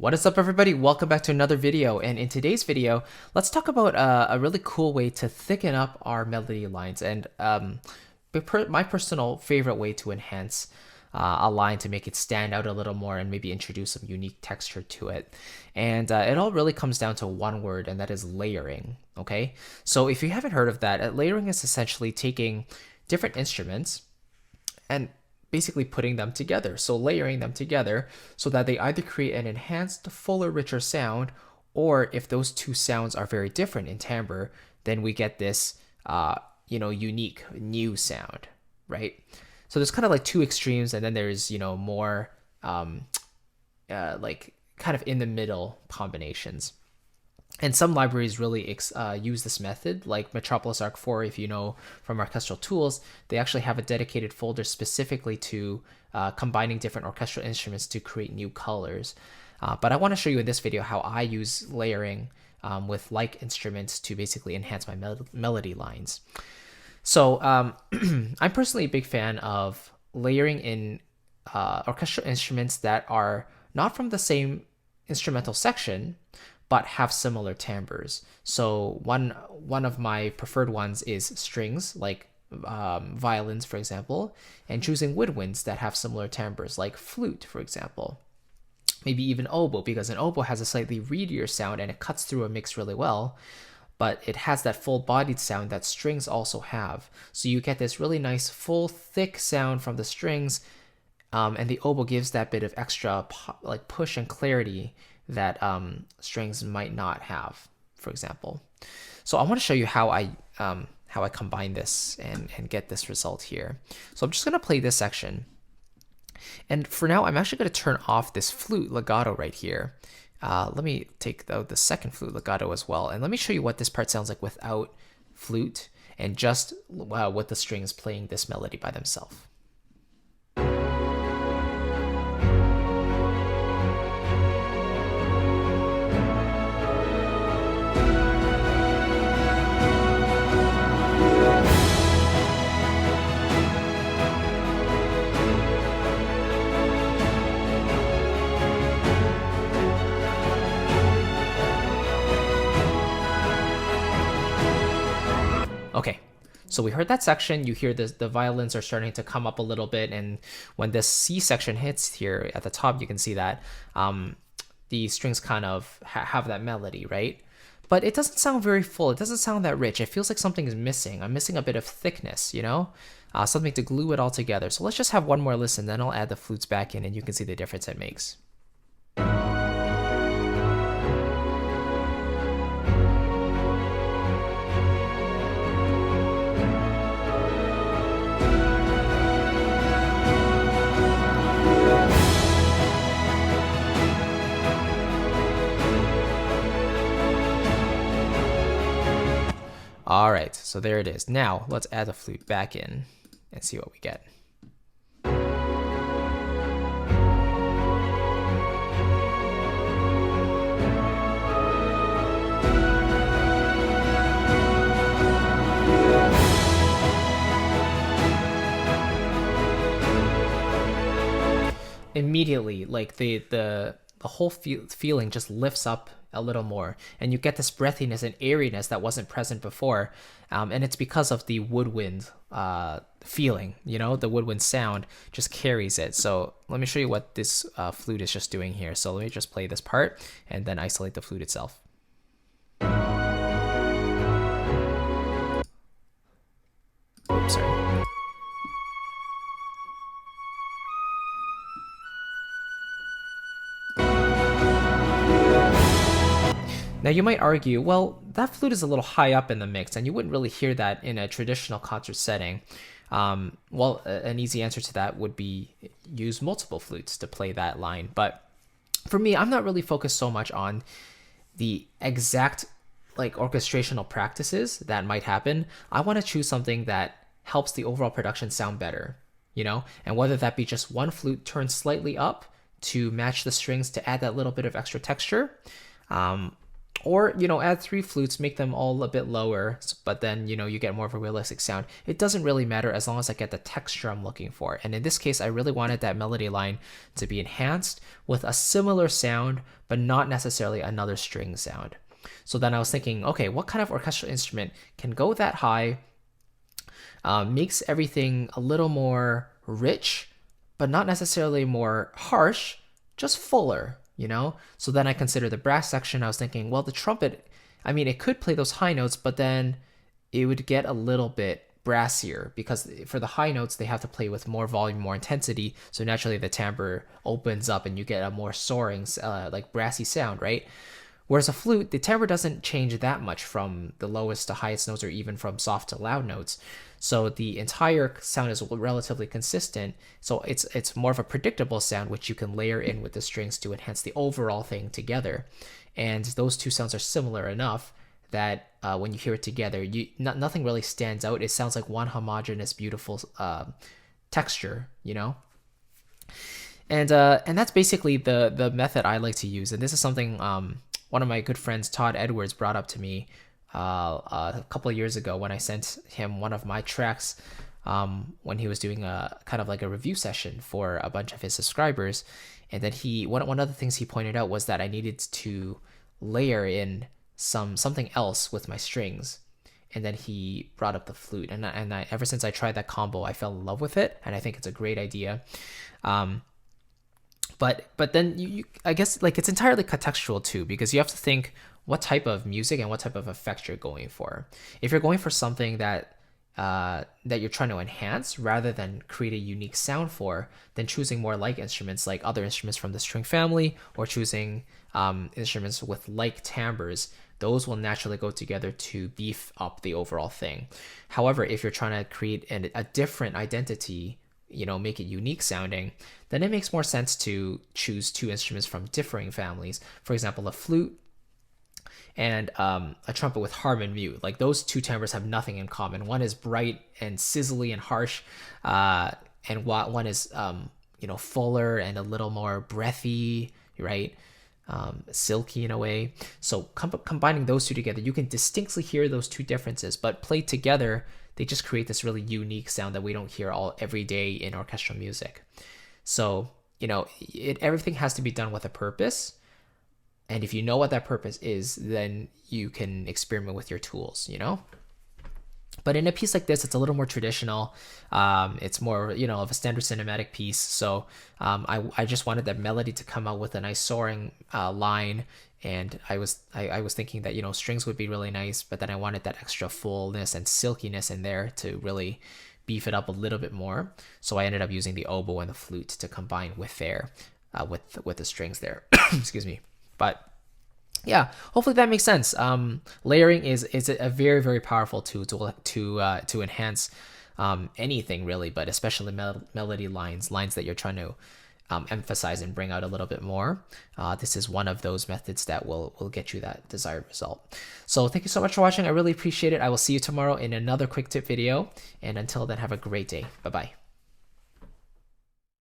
What is up, everybody? Welcome back to another video. And in today's video, let's talk about a really cool way to thicken up our melody lines and my personal favorite way to enhance a line to make it stand out a little more and maybe introduce some unique texture to it. And it all really comes down to one word, and that is layering. Okay, so if you haven't heard of that, layering is essentially taking different instruments and basically putting them together. So layering them together so that they either create an enhanced, fuller, richer sound, or if those two sounds are very different in timbre, then we get this, unique new sound, right? So there's kind of like two extremes, and then there's, more like kind of in the middle combinations. And some libraries really use this method, like Metropolis Arc 4, if you know from Orchestral tools, they actually have a dedicated folder specifically to combining different orchestral instruments to create new colors. But I want to show you in this video how I use layering with like instruments to basically enhance my melody lines. So I'm personally a big fan of layering in orchestral instruments that are not from the same instrumental section, but have similar timbres. So one of my preferred ones is strings, like violins, for example, and choosing woodwinds that have similar timbres, like flute, for example. Maybe even oboe, because an oboe has a slightly reedier sound and it cuts through a mix really well, but it has that full-bodied sound that strings also have. So you get this really nice, full, thick sound from the strings, and the oboe gives that bit of extra like push and clarity that strings might not have, for example. So I want to show you how I combine this and get this result here. So I'm just going to play this section. And for now, I'm actually going to turn off this flute legato right here. Let me take the second flute legato as well. And let me show you what this part sounds like without flute and just with the strings playing this melody by themselves. Okay, so we heard that section. You hear the violins are starting to come up a little bit, and when this C section hits here at the top, you can see that the strings kind of have that melody, right? But it doesn't sound very full. It doesn't sound that rich. It feels like something is missing. I'm missing a bit of thickness, something to glue it all together. So let's just have one more listen, then I'll add the flutes back in, and you can see the difference it makes. All right, so there it is. Now let's add the flute back in and see what we get. Immediately, like the whole feeling just lifts up a little more, and you get this breathiness and airiness that wasn't present before, and it's because of the woodwind feeling. The woodwind sound just carries it. So let me show you what this flute is just doing here. So let me just play this part and then isolate the flute itself. Oops, sorry. Now you might argue, well, that flute is a little high up in the mix and you wouldn't really hear that in a traditional concert setting. Well, an easy answer to that would be use multiple flutes to play that line. But for me, I'm not really focused so much on the exact like orchestrational practices that might happen. I want to choose something that helps the overall production sound better, and whether that be just one flute turned slightly up to match the strings to add that little bit of extra texture, Or, add 3 flutes, make them all a bit lower, but then, you get more of a realistic sound. It doesn't really matter as long as I get the texture I'm looking for. And in this case, I really wanted that melody line to be enhanced with a similar sound, but not necessarily another string sound. So then I was thinking, okay, what kind of orchestral instrument can go that high, makes everything a little more rich, but not necessarily more harsh, just fuller, So then I considered the brass section. I was thinking, well, the trumpet, I mean, it could play those high notes, but then it would get a little bit brassier because for the high notes, they have to play with more volume, more intensity. So naturally the timbre opens up and you get a more soaring, like brassy sound, right? Whereas a flute, the timbre doesn't change that much from the lowest to highest notes or even from soft to loud notes. So the entire sound is relatively consistent. So it's more of a predictable sound, which you can layer in with the strings to enhance the overall thing together. And those two sounds are similar enough that when you hear it together, nothing really stands out. It sounds like one homogeneous, beautiful texture, And that's basically the method I like to use. And this is something one of my good friends, Todd Edwards, brought up to me a couple of years ago when I sent him one of my tracks when he was doing a kind of like a review session for a bunch of his subscribers. And then one of the things he pointed out was that I needed to layer in something else with my strings. And then he brought up the flute, and I ever since I tried that combo, I fell in love with it, and I think it's a great idea. But then I guess like it's entirely contextual too, because you have to think what type of music and what type of effect you're going for. If you're going for something that you're trying to enhance rather than create a unique sound for, then choosing more like instruments like other instruments from the string family, or choosing instruments with like timbres, those will naturally go together to beef up the overall thing. However, if you're trying to create a different identity, make it unique sounding, then it makes more sense to choose 2 instruments from differing families. For example, a flute and a trumpet with harmon mute. Like those 2 timbres have nothing in common. One is bright and sizzly and harsh, and one is fuller and a little more breathy, right? Silky in a way. So combining those 2 together, you can distinctly hear those 2 differences, but played together, they just create this really unique sound that we don't hear every day in orchestral music. So, everything has to be done with a purpose. And if you know what that purpose is, then you can experiment with your tools, But in a piece like this, it's a little more traditional. It's more, of a standard cinematic piece. So I just wanted that melody to come out with a nice soaring line. And I was thinking that, strings would be really nice, but then I wanted that extra fullness and silkiness in there to really beef it up a little bit more. So I ended up using the oboe and the flute to combine with with the strings there. Excuse me. But yeah, hopefully that makes sense. Layering is a very, very powerful tool to enhance anything really, but especially melody lines that you're trying to emphasize and bring out a little bit more. This is one of those methods that will get you that desired result. So thank you so much for watching. I really appreciate it. I will see you tomorrow in another quick tip video. And until then, have a great day. Bye-bye.